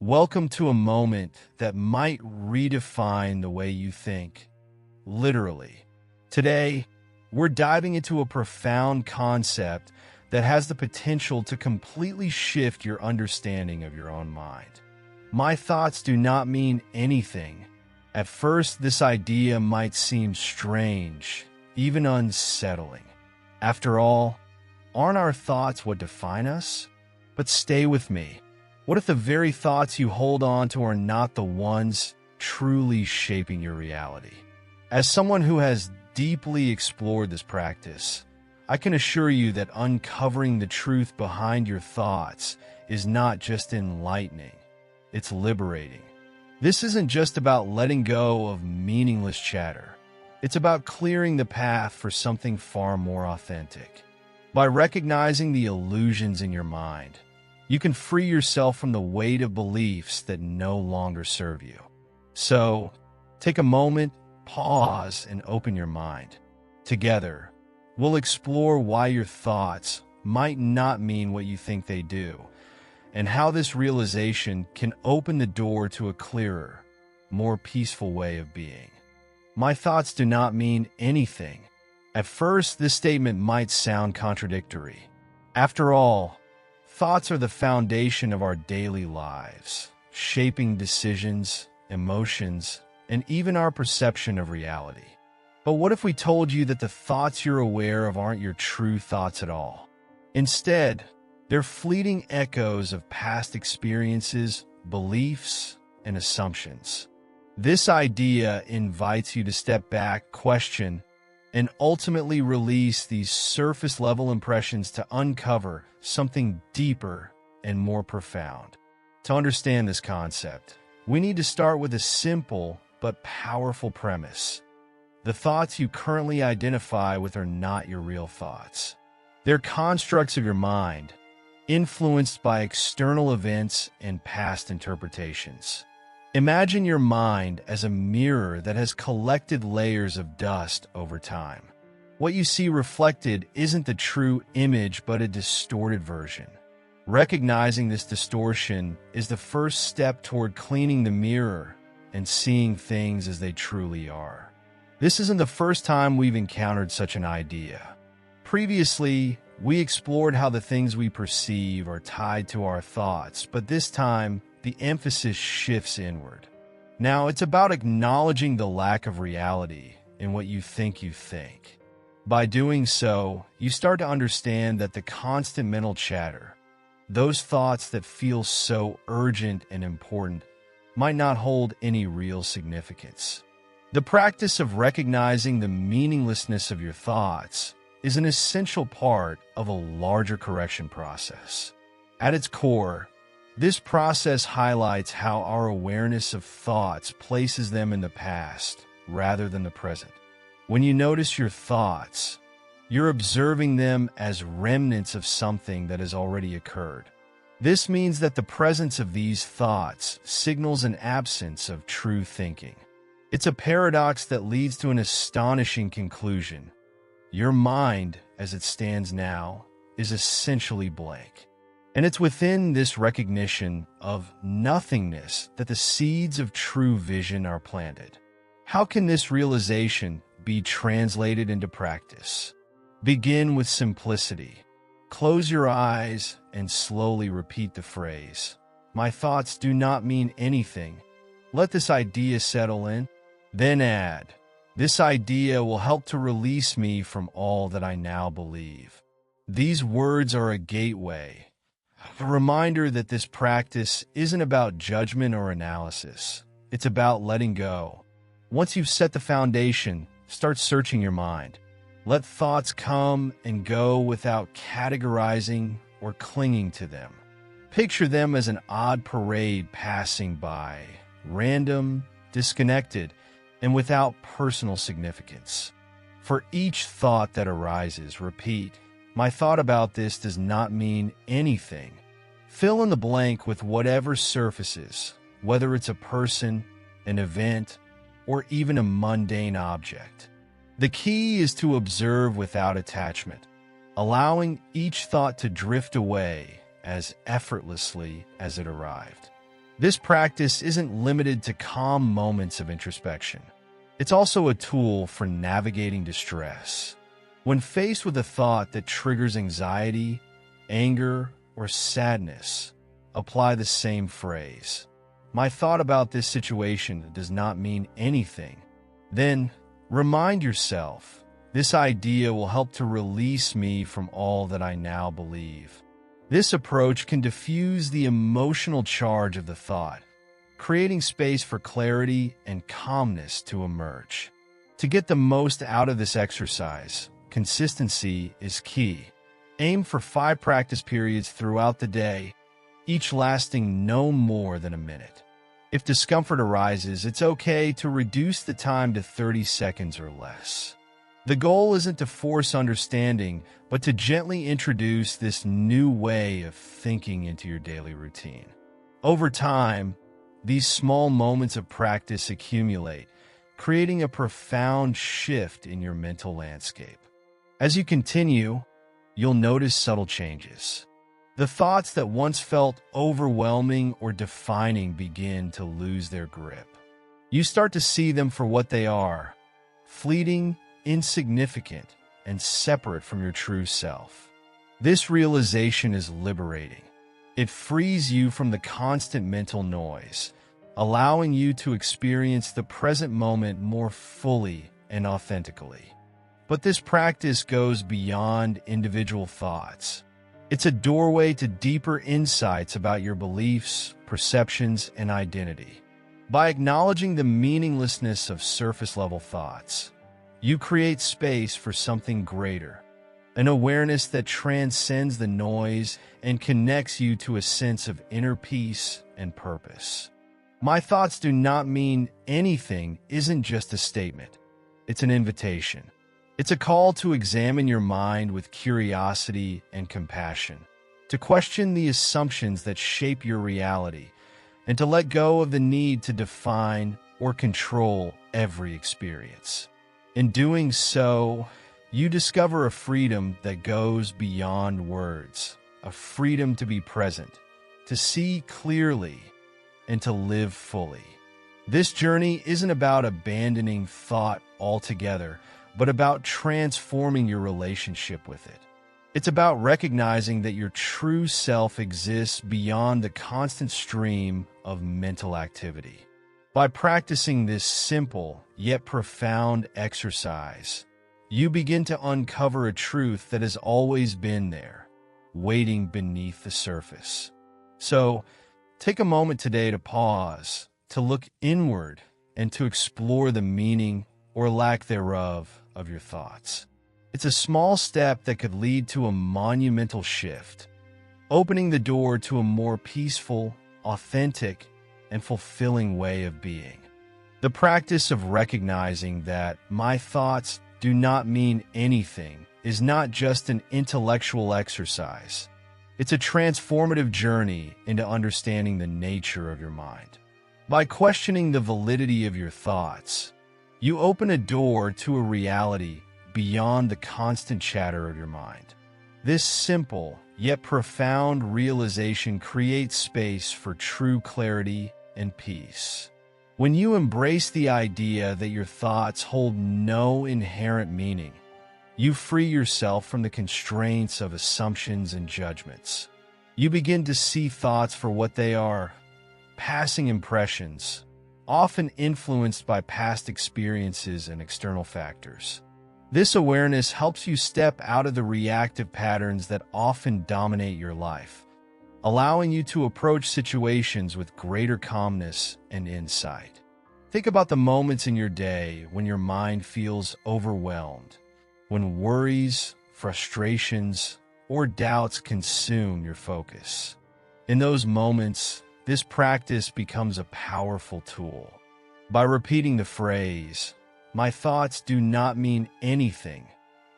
Welcome to a moment that might redefine the way you think, literally. Today, we're diving into a profound concept that has the potential to completely shift your understanding of your own mind. My thoughts do not mean anything. At first, this idea might seem strange, even unsettling. After all, aren't our thoughts what define us? But stay with me. What if the very thoughts you hold on to are not the ones truly shaping your reality? As someone who has deeply explored this practice, I can assure you that uncovering the truth behind your thoughts is not just enlightening, it's liberating. This isn't just about letting go of meaningless chatter. It's about clearing the path for something far more authentic. By recognizing the illusions in your mind, you can free yourself from the weight of beliefs that no longer serve you. So, take a moment, pause, and open your mind. Together, we'll explore why your thoughts might not mean what you think they do, and how this realization can open the door to a clearer, more peaceful way of being. My thoughts do not mean anything. At first, this statement might sound contradictory. After all, thoughts are the foundation of our daily lives, shaping decisions, emotions, and even our perception of reality. But what if we told you that the thoughts you're aware of aren't your true thoughts at all? Instead, they're fleeting echoes of past experiences, beliefs, and assumptions. This idea invites you to step back, question, and ultimately release these surface-level impressions to uncover something deeper and more profound. To understand this concept, we need to start with a simple but powerful premise. The thoughts you currently identify with are not your real thoughts. They're constructs of your mind, influenced by external events and past interpretations. Imagine your mind as a mirror that has collected layers of dust over time. What you see reflected isn't the true image but a distorted version. Recognizing this distortion is the first step toward cleaning the mirror and seeing things as they truly are. This isn't the first time we've encountered such an idea. Previously, we explored how the things we perceive are tied to our thoughts, but this time, the emphasis shifts inward. Now, it's about acknowledging the lack of reality in what you think. By doing so, you start to understand that the constant mental chatter, those thoughts that feel so urgent and important, might not hold any real significance. The practice of recognizing the meaninglessness of your thoughts is an essential part of a larger correction process. At its core, this process highlights how our awareness of thoughts places them in the past rather than the present. When you notice your thoughts, you're observing them as remnants of something that has already occurred. This means that the presence of these thoughts signals an absence of true thinking. It's a paradox that leads to an astonishing conclusion. Your mind, as it stands now, is essentially blank. And it's within this recognition of nothingness that the seeds of true vision are planted. How can this realization be translated into practice? Begin with simplicity. Close your eyes and slowly repeat the phrase, "My thoughts do not mean anything." Let this idea settle in. Then add, "This idea will help to release me from all that I now believe." These words are a gateway, a reminder that this practice isn't about judgment or analysis. It's about letting go. Once you've set the foundation, start searching your mind. Let thoughts come and go without categorizing or clinging to them. Picture them as an odd parade passing by, random, disconnected, and without personal significance. For each thought that arises, repeat, "My thought about this does not mean anything." Fill in the blank with whatever surfaces, whether it's a person, an event, or even a mundane object. The key is to observe without attachment, allowing each thought to drift away as effortlessly as it arrived. This practice isn't limited to calm moments of introspection. It's also a tool for navigating distress. When faced with a thought that triggers anxiety, anger, or sadness, apply the same phrase. My thought about this situation does not mean anything. Then, remind yourself, this idea will help to release me from all that I now believe. This approach can diffuse the emotional charge of the thought, creating space for clarity and calmness to emerge. To get the most out of this exercise, consistency is key. Aim for 5 practice periods throughout the day, each lasting no more than a minute. If discomfort arises, it's okay to reduce the time to 30 seconds or less. The goal isn't to force understanding, but to gently introduce this new way of thinking into your daily routine. Over time, these small moments of practice accumulate, creating a profound shift in your mental landscape. As you continue, you'll notice subtle changes. The thoughts that once felt overwhelming or defining begin to lose their grip. You start to see them for what they are: fleeting, insignificant, and separate from your true self. This realization is liberating. It frees you from the constant mental noise, allowing you to experience the present moment more fully and authentically. But this practice goes beyond individual thoughts. It's a doorway to deeper insights about your beliefs, perceptions, and identity. By acknowledging the meaninglessness of surface-level thoughts, you create space for something greater, an awareness that transcends the noise and connects you to a sense of inner peace and purpose. My thoughts do not mean anything isn't just a statement. It's an invitation. It's a call to examine your mind with curiosity and compassion, to question the assumptions that shape your reality, and to let go of the need to define or control every experience. In doing so, you discover a freedom that goes beyond words, a freedom to be present, to see clearly, and to live fully. This journey isn't about abandoning thought altogether, but about transforming your relationship with it. It's about recognizing that your true self exists beyond the constant stream of mental activity. By practicing this simple yet profound exercise, you begin to uncover a truth that has always been there, waiting beneath the surface. So, take a moment today to pause, to look inward, and to explore the meaning or lack thereof of your thoughts. It's a small step that could lead to a monumental shift, opening the door to a more peaceful, authentic, and fulfilling way of being. The practice of recognizing that my thoughts do not mean anything is not just an intellectual exercise. It's a transformative journey into understanding the nature of your mind. By questioning the validity of your thoughts, you open a door to a reality beyond the constant chatter of your mind. This simple yet profound realization creates space for true clarity and peace. When you embrace the idea that your thoughts hold no inherent meaning, you free yourself from the constraints of assumptions and judgments. You begin to see thoughts for what they are: passing impressions, often influenced by past experiences and external factors. This awareness helps you step out of the reactive patterns that often dominate your life, allowing you to approach situations with greater calmness and insight. Think about the moments in your day when your mind feels overwhelmed, when worries, frustrations, or doubts consume your focus. In those moments, this practice becomes a powerful tool. By repeating the phrase, "My thoughts do not mean anything,"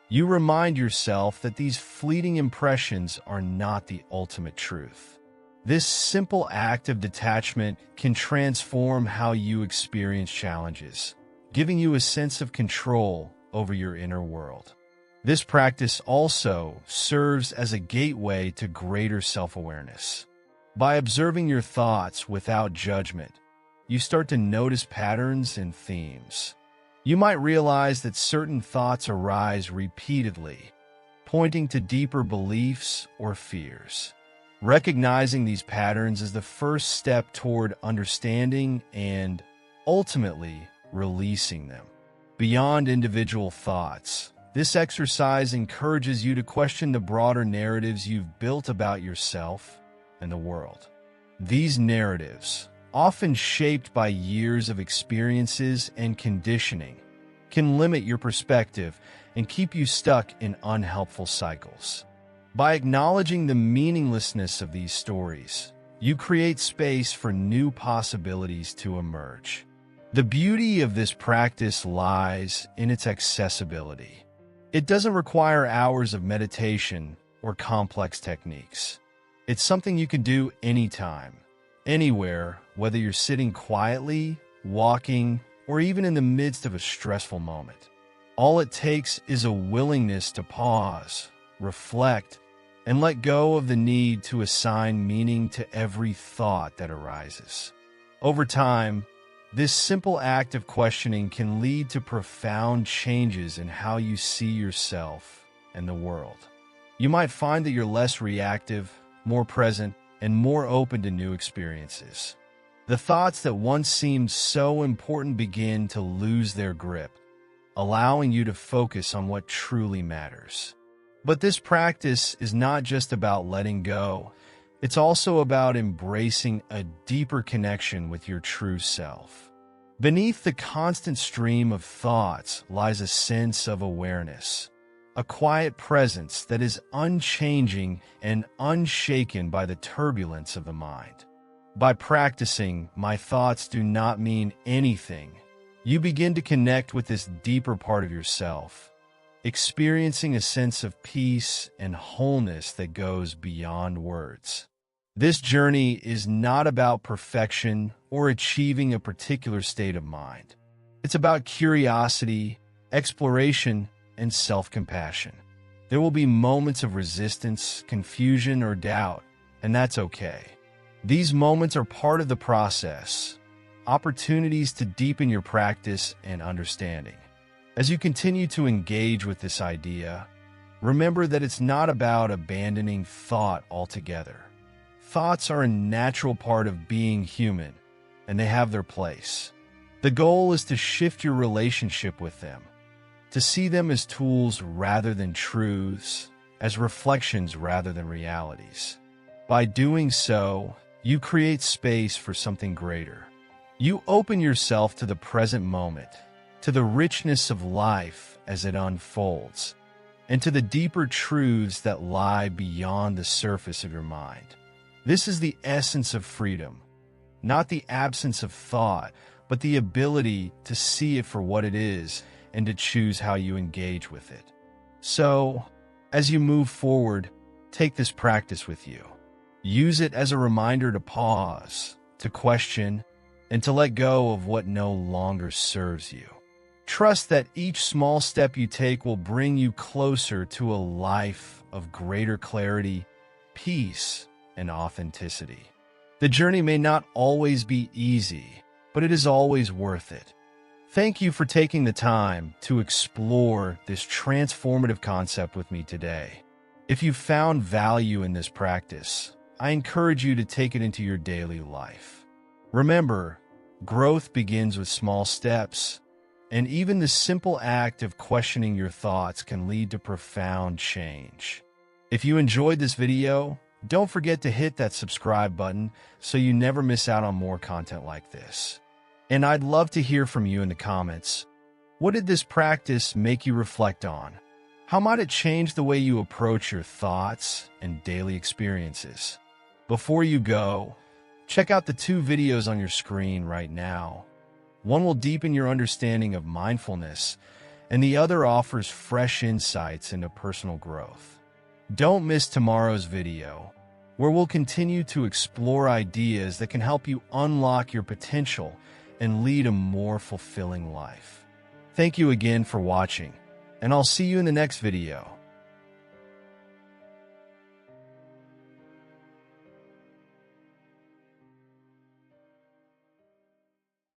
you remind yourself that these fleeting impressions are not the ultimate truth. This simple act of detachment can transform how you experience challenges, giving you a sense of control over your inner world. This practice also serves as a gateway to greater self-awareness. By observing your thoughts without judgment, you start to notice patterns and themes. You might realize that certain thoughts arise repeatedly, pointing to deeper beliefs or fears. Recognizing these patterns is the first step toward understanding and, ultimately, releasing them. Beyond individual thoughts, this exercise encourages you to question the broader narratives you've built about yourself and the world. These narratives, often shaped by years of experiences and conditioning, can limit your perspective and keep you stuck in unhelpful cycles. By acknowledging the meaninglessness of these stories, you create space for new possibilities to emerge. The beauty of this practice lies in its accessibility. It doesn't require hours of meditation or complex techniques. It's something you can do anytime, anywhere, whether you're sitting quietly, walking, or even in the midst of a stressful moment. All it takes is a willingness to pause, reflect, and let go of the need to assign meaning to every thought that arises. Over time, this simple act of questioning can lead to profound changes in how you see yourself and the world. You might find that you're less reactive, more present, and more open to new experiences. The thoughts that once seemed so important begin to lose their grip, allowing you to focus on what truly matters. But this practice is not just about letting go. It's also about embracing a deeper connection with your true self. Beneath the constant stream of thoughts lies a sense of awareness, a quiet presence that is unchanging and unshaken by the turbulence of the mind. By practicing, "my thoughts do not mean anything," you begin to connect with this deeper part of yourself, experiencing a sense of peace and wholeness that goes beyond words. This journey is not about perfection or achieving a particular state of mind. It's about curiosity, exploration, and self-compassion. There will be moments of resistance, confusion, or doubt, and that's okay. These moments are part of the process, opportunities to deepen your practice and understanding. As you continue to engage with this idea, remember that it's not about abandoning thought altogether. Thoughts are a natural part of being human, and they have their place. The goal is to shift your relationship with them, to see them as tools rather than truths, as reflections rather than realities. By doing so, you create space for something greater. You open yourself to the present moment, to the richness of life as it unfolds, and to the deeper truths that lie beyond the surface of your mind. This is the essence of freedom, not the absence of thought, but the ability to see it for what it is and to choose how you engage with it. So, as you move forward, take this practice with you. Use it as a reminder to pause, to question, and to let go of what no longer serves you. Trust that each small step you take will bring you closer to a life of greater clarity, peace, and authenticity. The journey may not always be easy, but it is always worth it. Thank you for taking the time to explore this transformative concept with me today. If you found value in this practice, I encourage you to take it into your daily life. Remember, growth begins with small steps, and even the simple act of questioning your thoughts can lead to profound change. If you enjoyed this video, don't forget to hit that subscribe button so you never miss out on more content like this. And I'd love to hear from you in the comments. What did this practice make you reflect on? How might it change the way you approach your thoughts and daily experiences? Before you go, check out the 2 videos on your screen right now. One will deepen your understanding of mindfulness, and the other offers fresh insights into personal growth. Don't miss tomorrow's video, where we'll continue to explore ideas that can help you unlock your potential and lead a more fulfilling life. Thank you again for watching, and I'll see you in the next video.